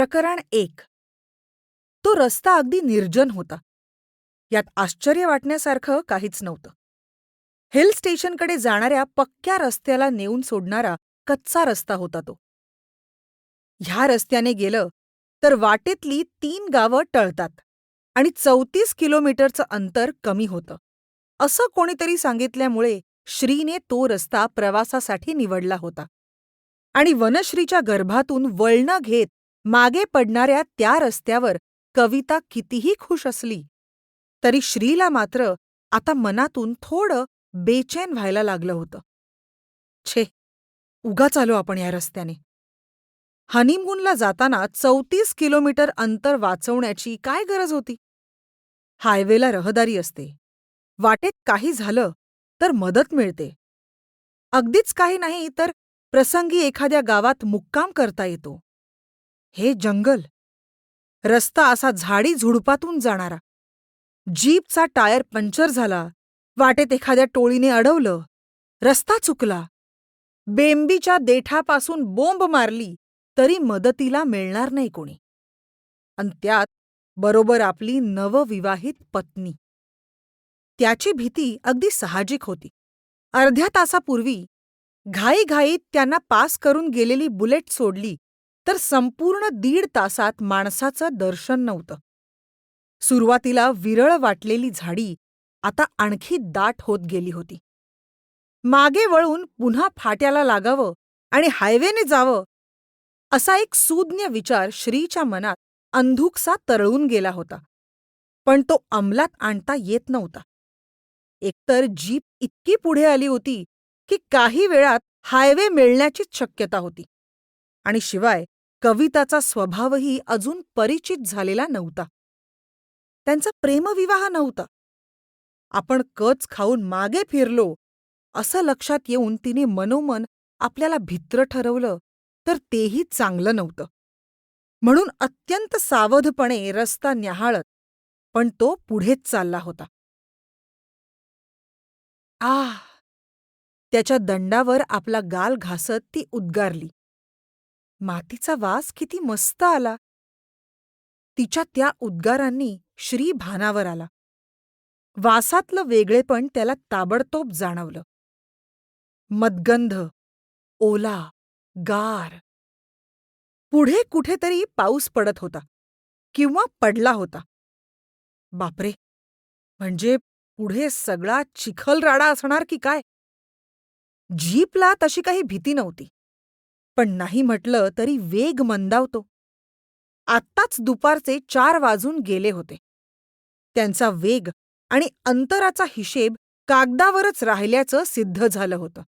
प्रकरण 1. तो रस्ता अगदी निर्जन होता. यात आश्चर्य वाटण्यासारखं काहीच नव्हतं. हिल स्टेशनकडे जाणाऱ्या पक्क्या रस्त्याला नेऊन सोडणारा कच्चा रस्ता होता तो. ह्या रस्त्याने गेलं तर वाटेतली 3 गावं टळतात आणि 34 किलोमीटरचं अंतर कमी होतं, असं कोणीतरी सांगितल्यामुळे श्रीने तो रस्ता प्रवासासाठी निवडला होता. आणि वनश्रीच्या गर्भातून वळणं घेत मागे पडणाऱ्या त्या रस्त्यावर कविता कितीही खुश असली तरी श्रीला मात्र आता मनातून थोडं बेचैन व्हायला लागलं होतं. छे, उगाच आलो आपण या रस्त्याने. हनीमूनला जाताना 34 किलोमीटर अंतर वाचवण्याची काय गरज होती? हायवेला रहदारी असते. वाटेत काही झालं तर मदत मिळते. अगदीच काही नाही तर प्रसंगी एखाद्या गावात मुक्काम करता येतो. हे जंगल, रस्ता असा झाडी झुडपातून जाणारा, जीपचा टायर पंक्चर झाला, वाटेत एखाद्या टोळीने अडवलं, रस्ता चुकला, बेंबीच्या देठापासून बोंब मारली तरी मदतीला मिळणार नाही कोणी. अन त्यात बरोबर आपली नवविवाहित पत्नी. त्याची भीती अगदी साहजिक होती. अर्ध्या तासापूर्वी घाईघाईत त्यांना पास करून गेलेली बुलेट सोडली तर संपूर्ण 1.5 तासात माणसाचं दर्शन नव्हतं. सुरुवातीला विरळ वाटलेली झाडी आता आणखी दाट होत गेली होती. मागे वळून पुन्हा फाट्याला लागावं आणि हायवेने जावं असा एक सूज्ञ विचार श्रीच्या मनात अंधुकसा तरळून गेला होता. पण तो अंमलात आणता येत नव्हता. एकतर जीप इतकी पुढे आली होती की काही वेळात हायवे मिळण्याचीच शक्यता होती. आणि शिवाय कविताचा स्वभावही अजून परिचित झालेला नव्हता. त्यांचा प्रेमविवाह नव्हता. आपण कच खाऊन मागे फिरलो असं लक्षात येऊन तिने मनोमन आपल्याला भित्र ठरवलं तर तेही चांगलं नव्हतं. म्हणून अत्यंत सावधपणे रस्ता न्याहाळत पण तो पुढेच चालला होता. आह! त्याच्या दंडावर आपला गाल घासत ती उद्गारली. मातीचा वास किती मस्त आला. तिच्या त्या उद्गारांनी श्री भानावर आला. वासातलं वेगळेपण त्याला ताबडतोब जाणवलं. मदगंध, ओला, गार. पुढे कुठेतरी पाऊस पडत होता किंवा पडला होता. बापरे, म्हणजे पुढे सगळा चिखलराडा असणार की काय? जीपला तशी काही भीती नव्हती, पण नाही म्हटलं तरी वेग मंदावतो. आत्ताच दुपारचे 4 वाजून गेले होते. त्यांचा वेग आणि अंतराचा हिशेब कागदावरच राहिल्याचं सिद्ध झालं होतं.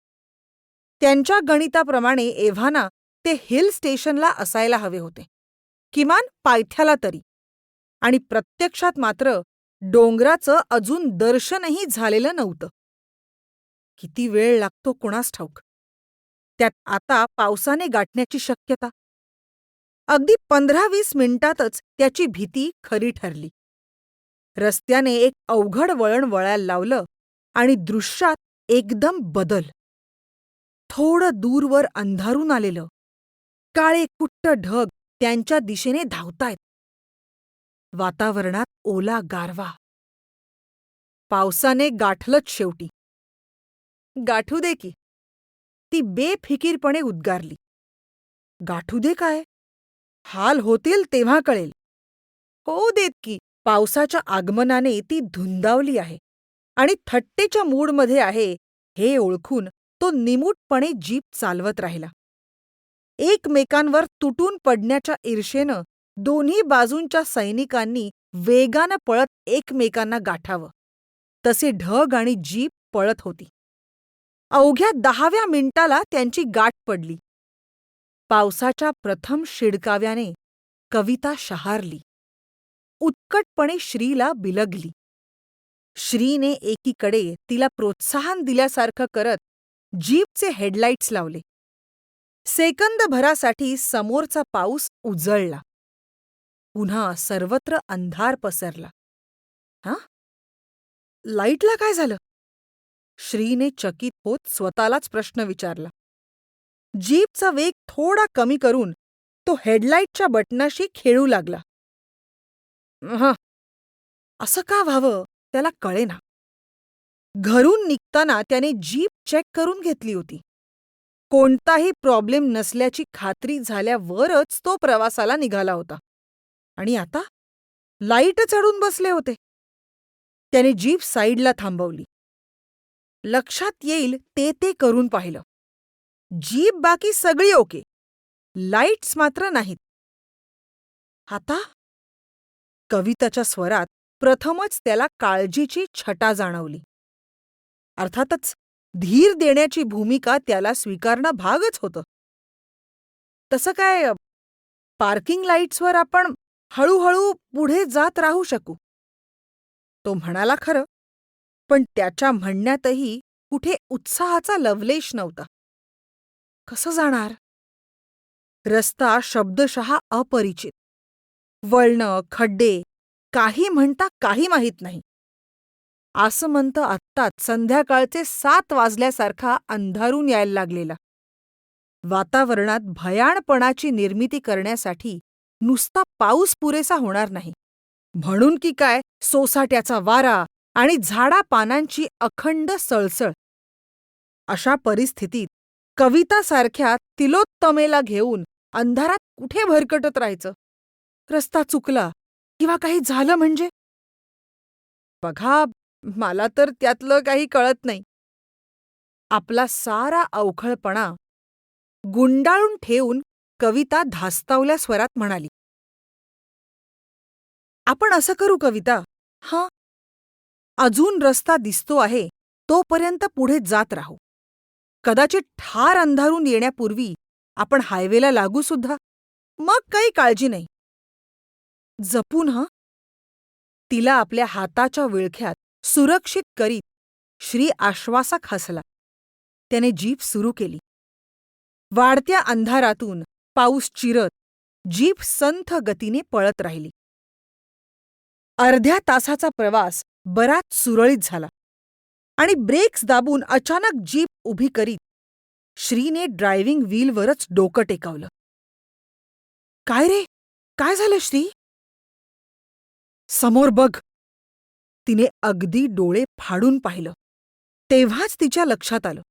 त्यांच्या गणिताप्रमाणे एव्हाना ते हिल स्टेशनला असायला हवे होते, किमान पायथ्याला तरी. आणि प्रत्यक्षात मात्र डोंगराचं अजून दर्शनही झालेलं नव्हतं. किती वेळ लागतो कुणास ठाऊक. त्यात आता पावसाने गाठण्याची शक्यता. अगदी 15-20 मिनिटातच त्याची भीती खरी ठरली. रस्त्याने एक अवघड वळण वळायला लावलं आणि दृश्यात एकदम बदल. थोडं दूरवर अंधारून आलेलं काळे कुट्ट ढग त्यांच्या दिशेने धावतायत. वातावरणात ओला गारवा. पावसाने गाठलंच शेवटी. गाठू दे की, ती बेफिकीरपणे उद्गारली. गाठू दे काय? हाल होतील तेव्हा कळेल. होऊ देत की. पावसाच्या आगमनाने ती धुंदावली आहे आणि थट्टेच्या मूडमध्ये आहे हे ओळखून तो निमूटपणे जीप चालवत राहिला. एकमेकांवर तुटून पडण्याच्या ईर्षेनं दोन्ही बाजूंच्या सैनिकांनी वेगानं पळत एकमेकांना गाठावं तसे ढग आणि जीप पळत होती. अवघ्या 10व्या मिनिटाला त्यांची गाठ पडली. पावसाच्या प्रथम शिडकाव्याने कविता शहारली. उत्कटपणे श्रीला बिलगली. श्रीने एकीकडे तिला प्रोत्साहन दिल्यासारखं करत जीपचे हेडलाईट्स लावले. सेकंदभरासाठी समोरचा पाऊस उजळला. पुन्हा सर्वत्र अंधार पसरला. हा, लाईटला काय झालं? श्रीने चकित होत स्वतःलाच प्रश्न विचारला. जीपचा वेग थोडा कमी करून तो हेडलाईटच्या बटनाशी खेळू लागला. हं, असं का व्हावं त्याला कळेना. घरून निघताना त्याने जीप चेक करून घेतली होती. कोणताही प्रॉब्लेम नसल्याची खात्री झाल्यावरच तो प्रवासाला निघाला होता. आणि आता लाईटच अडून बसले होते. त्याने जीप साईडला थांबवली. लक्षात येईल ते करून पाहिलं. जीप बाकी सगळी ओके, लाईट्स मात्र नाहीत. आता कविताच्या स्वरात प्रथमच त्याला काळजीची छटा जाणवली. अर्थातच धीर देण्याची भूमिका त्याला स्वीकारणं भागच होतं. तसं काय, पार्किंग लाईट्सवर आपण हळूहळू पुढे जात राहू शकू. तो म्हणाला खरं, पण त्याच्या म्हणण्यातही कुठे उत्साहाचा लवलेश नव्हता. कसं जाणार? रस्ता शब्दशः अपरिचित. वळणं, खड्डे, काही म्हणता काही माहीत नाही. आसमंत आत्ताच संध्याकाळचे 7 वाजल्यासारखा अंधारून यायला लागलेला. वातावरणात भयाणपणाची निर्मिती करण्यासाठी नुसता पाऊस पुरेसा होणार नाही. म्हणून की काय, सोसाट्याचा वारा आणि झाडापानांची अखंड सळसळ. अशा परिस्थितीत कवितासारख्या तिलोत्तमेला घेऊन अंधारात कुठे भरकटत राहायचं? रस्ता चुकला किंवा काही झालं म्हणजे? बघा, मला तर त्यातलं काही कळत नाही. आपला सारा अवखळपणा गुंडाळून ठेवून कविता धास्तावल्या स्वरात म्हणाली, आपण असं करू कविता, हं? अजून रस्ता दिसतो आहे तोपर्यंत पुढे जात राहू. कदाचित ठार अंधारून येण्यापूर्वी आपण हायवेला लागू सुद्धा. मग काही काळजी नाही. जपून, हं? तिला आपल्या हाताच्या विळख्यात सुरक्षित करीत श्री आश्वासक हसला. त्याने जीप सुरू केली. वाढत्या अंधारातून पाऊस चिरत जीप संथ गतीने पळत राहिली. अर्ध्या तासाचा प्रवास बराच सुरळीत झाला आणि ब्रेक्स दाबून अचानक जीप उभी करीत श्रीने ड्रायव्हिंग व्हीलवरच डोकं टेकवलं. काय रे, काय झालं श्री? समोर बघ. तिने अगदी डोळे फाडून पाहिलं. तेव्हाच तिच्या लक्षात आलं,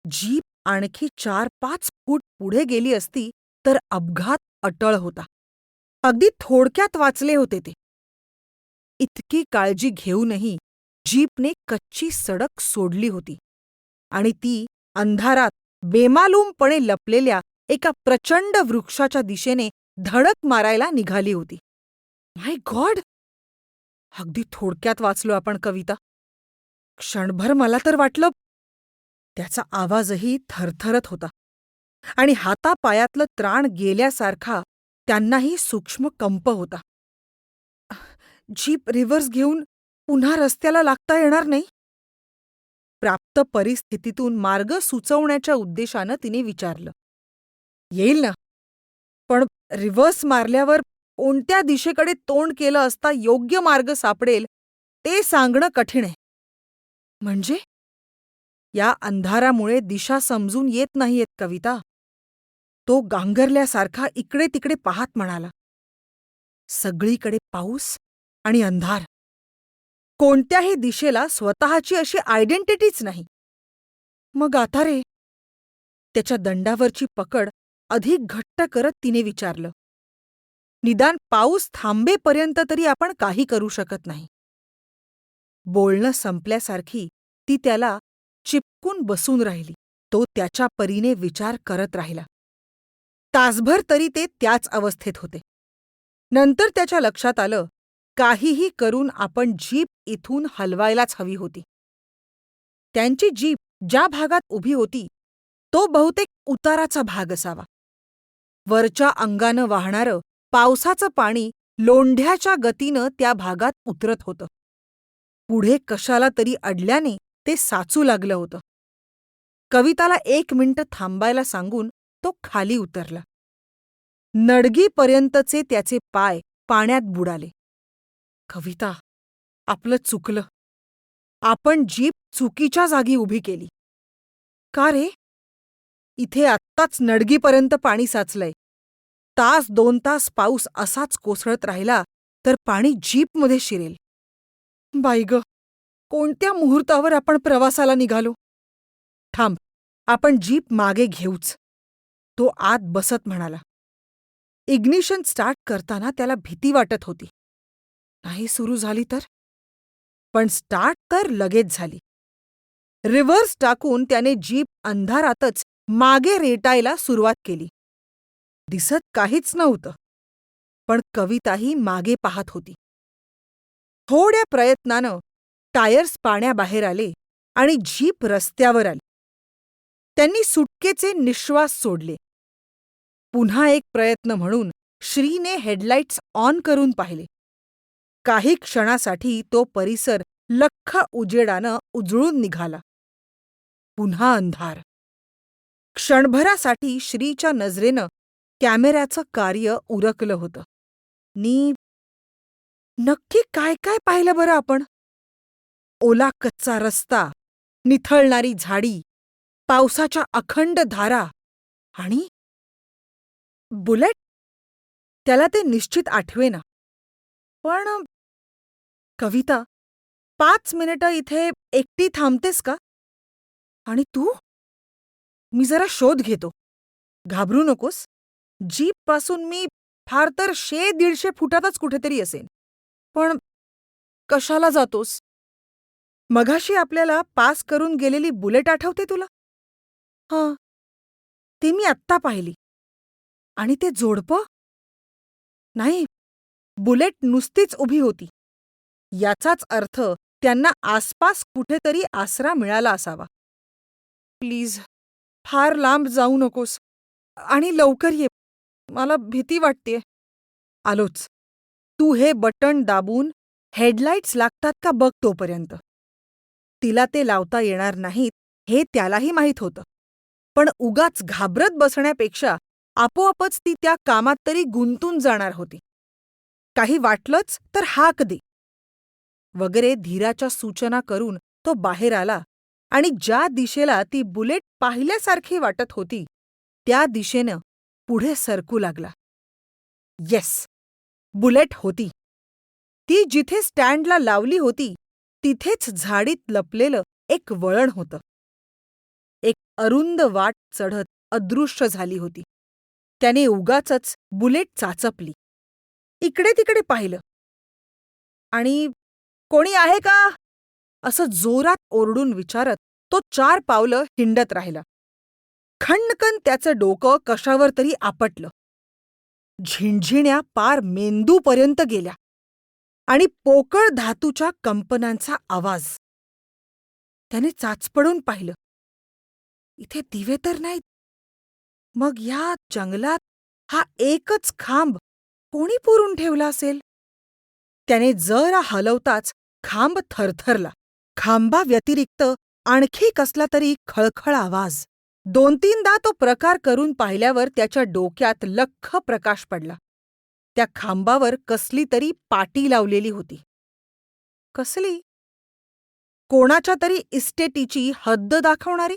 जीप आणखी 4-5 फूट पुढे गेली असती तर अपघात अटळ होता. अगदी थोडक्यात वाचले होते ते. इतकी काळजी घेऊनही जीपने कच्ची सडक सोडली होती आणि ती अंधारात बेमालूमपणे लपलेल्या एका प्रचंड वृक्षाच्या दिशेने धडक मारायला निघाली होती. माय गॉड! अगदी थोडक्यात वाचलो आपण कविता. क्षणभर मला तर वाटलं. त्याचा आवाजही थरथरत होता आणि हातापायातलं त्राण गेल्यासारखा त्यांनाही सूक्ष्म कंप होता. जीप रिव्हर्स घेऊन पुन्हा रस्त्याला लागता येणार नाही? प्राप्त परिस्थितीतून मार्ग सुचवण्याच्या उद्देशानं तिने विचारलं. येईल ना, पण रिव्हर्स मारल्यावर कोणत्या दिशेकडे तोंड केलं असता योग्य मार्ग सापडेल ते सांगणं कठीण आहे. म्हणजे? या अंधारामुळे दिशा समजून येत नाहीयेत कविता. तो गांगरल्यासारखा इकडे तिकडे पाहत म्हणाला. सगळीकडे पाऊस आणि अंधार. कोणत्याही दिशेला स्वतःची अशी आयडेंटिटीच नाही. मग आता रे? त्याच्या दंडावरची पकड अधिक घट्ट करत तिने विचारलं. निदान पाऊस थांबेपर्यंत तरी आपण काही करू शकत नाही. बोलणं संपल्यासारखी ती त्याला चिपकून बसून राहिली. तो त्याच्या परीने विचार करत राहिला. तासभर तरी ते त्याच अवस्थेत होते. नंतर त्याच्या लक्षात आलं, काहीही करून आपण जीप इथून हलवायलाच हवी होती. त्यांची जीप ज्या भागात उभी होती तो बहुतेक उताराचा भाग असावा. वरच्या अंगानं वाहणारं पावसाचं पाणी लोंढ्याच्या गतीनं त्या भागात उतरत होतं. पुढे कशाला तरी अडल्याने ते साचू लागलं होतं. कविताला 1 मिनिट थांबायला सांगून तो खाली उतरला. नडगीपर्यंतचे त्याचे पाय पाण्यात बुडाले. कविता, आपलं चुकलं. आपण जीप चुकीच्या जागी उभी केली. का रे? इथे आत्ताच नडगीपर्यंत पाणी साचलंय. तास 2 तास पाऊस असाच कोसळत राहिला तर पाणी जीपमध्ये शिरेल. बाई गं, कोणत्या मुहूर्तावर आपण प्रवासाला निघालो. थांब, आपण जीप मागे घेऊच, तो आत बसत म्हणाला. इग्निशन स्टार्ट करताना त्याला भीती वाटत होती. नाही सुरू झाली तर? पण स्टार्ट तर लगेच झाली. रिव्हर्स टाकून त्याने जीप अंधारातच मागे रेटायला सुरुवात केली. दिसत काहीच नव्हतं, पण कविताही मागे पाहत होती. थोड्या प्रयत्नानं टायर्स पाण्याबाहेर आले आणि जीप रस्त्यावर आली. त्यांनी सुटकेचे निश्वास सोडले. पुन्हा एक प्रयत्न म्हणून श्रीने हेडलाईट्स ऑन करून पाहिले. काही क्षणासाठी तो परिसर लख्ख उजेडानं उजळून निघाला. पुन्हा अंधार. क्षणभरासाठी श्रीच्या नजरेनं कॅमेऱ्याचं कार्य उरकलं होतं. नक्की काय काय पाहिलं बरं आपण? ओला कच्चा रस्ता, निथळणारी झाडी, पावसाच्या अखंड धारा आणि बुलेट. त्याला ते निश्चित आठवेना. पण कविता, 5 मिनिटं इथे एकटी थांबतेस का? आणि तू? मी जरा शोध घेतो. घाबरू नकोस. जीपपासून मी फार तर 100-150 फुटातच कुठेतरी असेन. पण कशाला जातोस? मघाशी आपल्याला पास करून गेलेली बुलेट आठवते तुला? हां, ती मी आत्ता पाहिली. आणि ते जोडपं? नाही, बुलेट नुसतीच उभी होती. याचाच अर्थ त्यांना आसपास कुठेतरी आसरा मिळाला असावा. प्लीज, फार लांब जाऊ नकोस आणि लवकर ये. मला भीती वाटतेय. आलोच. तू हे बटण दाबून हेडलाईट्स लागतात का बघ तोपर्यंत. तिला ते लावता येणार नाहीत हे त्यालाही माहीत होतं. पण उगाच घाबरत बसण्यापेक्षा आपोआपच ती त्या कामात तरी गुंतून जाणार होती. काही वाटलंच तर हाक दे वगैरे धीराच्या सूचना करून तो बाहेर आला आणि ज्या दिशेला ती बुलेट पाहिल्यासारखी वाटत होती त्या दिशेनं पुढे सरकू लागला. येस, बुलेट होती. ती जिथे स्टँडला लावली होती तिथेच झाडीत लपलेलं एक वळण होतं. एक अरुंद वाट चढत अदृश्य झाली होती. त्याने उगाचच बुलेट चाचपली. इकडे तिकडे पाहिलं आणि कोणी आहे का असं जोरात ओरडून विचारत तो 4 पावलं हिंडत राहिला. खणकन त्याचं डोकं कशावर तरी आपटलं. झिणझिण्या पार मेंदूपर्यंत गेल्या आणि पोकळ धातूच्या कंपनांचा आवाज. त्याने चाचपडून पाहिलं. इथे दिवे तर नाहीत. मग या जंगलात हा एकच खांब कोणी पुरून ठेवला असेल? त्याने जरा हलवताच खांब थरथरला. खांबाव्यतिरिक्त आणखी कसला तरी खळखळ आवाज. 2-3दा तो प्रकार करून पाहिल्यावर त्याच्या डोक्यात लख्ख प्रकाश पडला. त्या खांबावर कसली तरी पाटी लावलेली होती. कसली? कोणाच्या तरी इस्टेटीची हद्द दाखवणारी?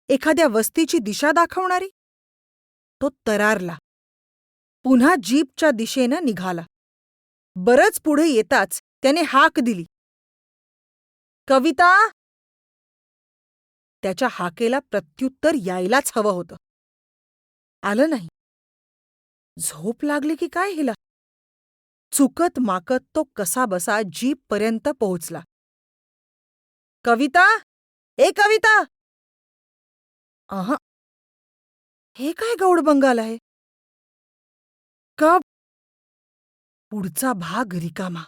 एखाद्या वस्तीची दिशा दाखवणारी? तो तरारला. पुन्हा जीपच्या दिशेनं निघाला. बरंच पुढे येताच त्याने हाक दिली. कविता! त्याच्या हाकेला प्रत्युत्तर यायलाच हवं होतं. आलं नाही. झोप लागली की काय हिला? चुकत माकत तो कसाबसा जीपपर्यंत पोहोचला. कविता! ए कविता! हे काय गौडबंगाल आहे? पुढचा भाग रिकामा.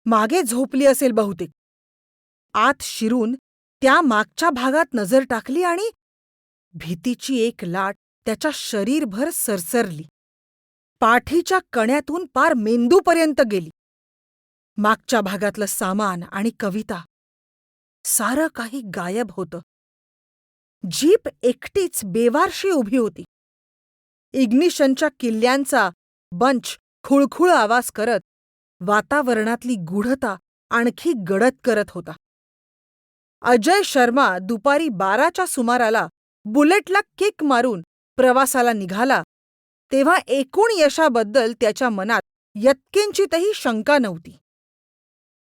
मागे झोपली असेल बहुतेक. आत शिरून त्या मागच्या भागात नजर टाकली आणि भीतीची एक लाट त्याच्या शरीरभर सरसरली. पाठीच्या कण्यातून पार मेंदूपर्यंत गेली. मागच्या भागातलं सामान आणि कविता सारं काही गायब होतं. जीप एकटीच बेवारशी उभी होती. इग्निशनच्या किल्ल्यांचा बंच खुळखुळ आवाज करत वातावरणातली गूढता आणखी गडद करत होता. अजय शर्मा दुपारी 12च्या सुमाराला बुलेटला किक मारून प्रवासाला निघाला तेव्हा एकूण यशाबद्दल त्याच्या मनात यत्किंचितही शंका नव्हती.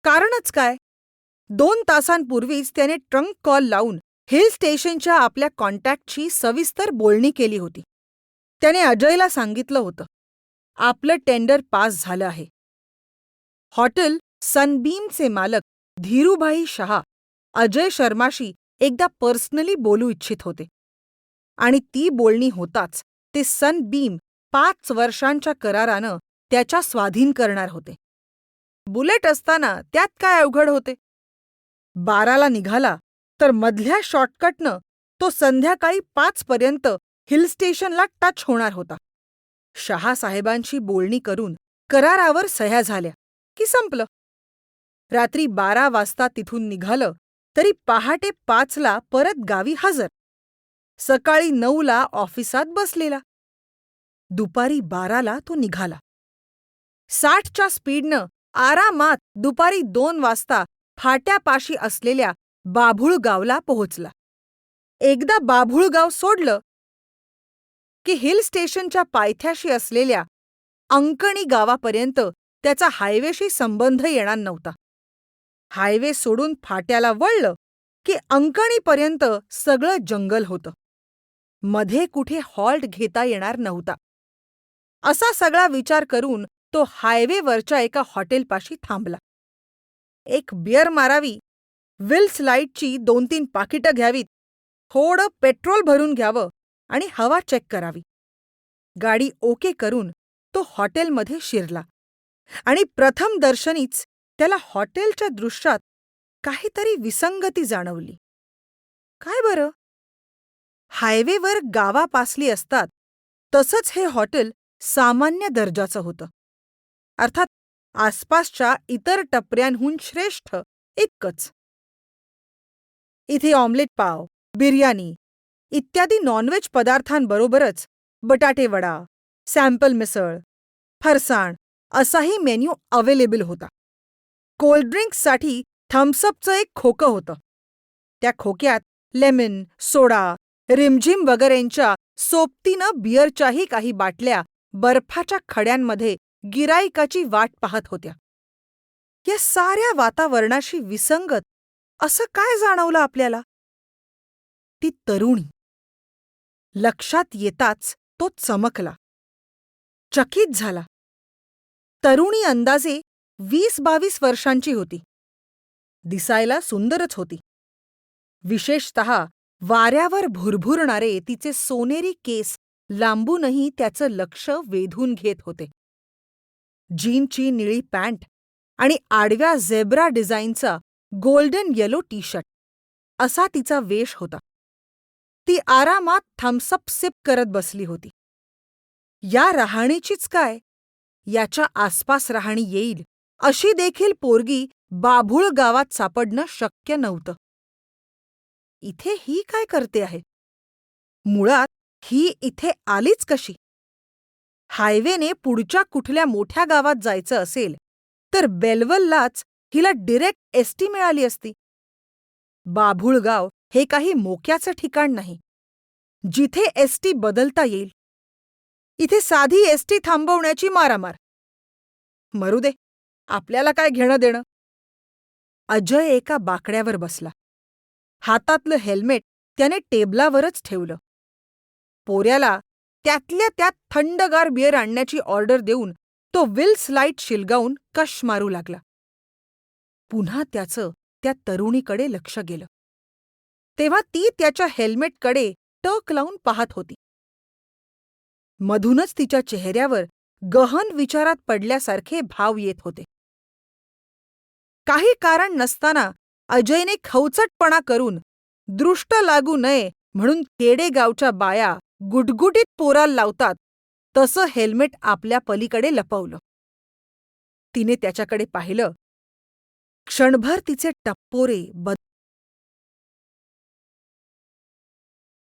कारणच काय? 2 तासांपूर्वीच त्याने ट्रंक कॉल लावून हिल स्टेशनच्या आपल्या कॉन्टॅक्टशी सविस्तर बोलणी केली होती. त्याने अजयला सांगितलं होतं, आपलं टेंडर पास झालं आहे. हॉटेल सनबीमचे मालक धीरूभाई शहा अजय शर्माशी एकदा पर्सनली बोलू इच्छित होते आणि ती बोलणी होताच ते सनबीम 5 वर्षांच्या करारानं त्याच्या स्वाधीन करणार होते. बुलेट असताना त्यात काय अवघड होते? 12ला निघाला तर मधल्या शॉर्टकटनं तो संध्याकाळी 5 पर्यंत हिल स्टेशनला टच होणार होता. शहासाहेबांशी बोलणी करून करारावर सह्या झाल्या की संपलं. रात्री 12 वाजता तिथून निघालं तरी पहाटे 5ला परत गावी हजर. सकाळी 9ला ऑफिसात बसलेला. दुपारी 12ला तो निघाला. 60च्या स्पीडनं आरामात दुपारी 2 वाजता फाट्यापाशी असलेल्या बाभुळगावला पोहोचला. एकदा बाभुळगाव सोडलं की हिल स्टेशनच्या पायथ्याशी असलेल्या अंकणी गावापर्यंत त्याचा हायवेशी संबंध येणार नव्हता. हायवे सोडून फाट्याला वळलं की अंकणीपर्यंत सगळं जंगल होतं. मध्ये कुठे हॉल्ट घेता येणार नव्हता. असा सगळा विचार करून तो हायवेवरच्या एका हॉटेलपाशी थांबला. एक बिअर मारावी, विल्स लाईटची 2-3 पाकिटं घ्यावीत, थोडं पेट्रोल भरून घ्यावं आणि हवा चेक करावी. गाडी ओके करून तो हॉटेलमध्ये शिरला आणि प्रथम दर्शनीच त्याला हॉटेलच्या दृश्यात काहीतरी विसंगती जाणवली. काय बरं? हायवेवर गावापासली असतात तसंच हे हॉटेल सामान्य दर्जाचं होतं. अर्थात आसपासच्या इतर टपऱ्यांहून श्रेष्ठ इतकंच. इथे ऑमलेट पाव, बिर्याणी इत्यादी नॉनव्हेज पदार्थांबरोबरच बटाटे वडा, सॅम्पल मिसळ, फरसाण असाही मेन्यू अवेलेबल होता. कोल्ड्रिंक्ससाठी थम्सअपचं एक खोकं होतं. त्या खोक्यात लेमन, सोडा, रिमझिम वगैरेंच्या सोबतीनं बिअरच्याही काही बाटल्या बर्फाच्या खड्यांमध्ये गिराईकाची वाट पाहत होत्या. या साऱ्या वातावरणाशी विसंगत असं काय जाणवलं आपल्याला? ती तरुणी. लक्षात येताच तो चमकला, चकित झाला. तरुणी अंदाजे 20-22 वर्षांची होती. दिसायला सुंदरच होती. विशेषतः वाऱ्यावर भुरभुरणारे तिचे सोनेरी केस लांबूनही त्याचं लक्ष वेधून घेत होते. जीनची निळी पॅन्ट आणि आडव्या zebra डिझाईनचा golden yellow T shirt असा तिचा वेश होता. ती आरामात थम्सअप सिप करत बसली होती. या राहणीचीच काय, याच्या आसपास राहणी येईल अशी देखील पोरगी बाभूळ गावात सापडणं शक्य नव्हतं. इथे ही काय करते आहे? मुळात ही इथे आलीच कशी? हायवेने पुढच्या कुठल्या मोठ्या गावात जायचं असेल तर बेलवललाच हिला डिरेक्ट एसटी मिळाली असती. बाभुळगाव हे काही मोक्याचं ठिकाण नाही, जिथे एसटी बदलता येईल. इथे साधी एसटी थांबवण्याची मारामार. मरू दे, आपल्याला काय घेणं देणं. अजय एका बाकड्यावर बसला. हातातलं हेल्मेट त्याने टेबलावरच ठेवलं. पोऱ्याला त्यातल्या त्यात थंडगार बिअर आणण्याची ऑर्डर देऊन तो विल्स लाईट शिलगावून कश मारू लागला. पुन्हा त्याचं त्या तरुणीकडे लक्ष गेलं. तेव्हा ती त्याच्या हेल्मेटकडे टक लावून पाहत होती. मधूनच तिच्या चेहऱ्यावर गहन विचारात पडल्यासारखे भाव येत होते. काही कारण नसताना अजयने खवचटपणा करून दृष्ट लागू नये म्हणून खेडेगावच्या बाया गुटगुटीत पोराला लावतात तसं हेल्मेट आपल्या पलीकडे लपवलं. तिने त्याच्याकडे पाहिलं. क्षणभर तिचे टप्पोरे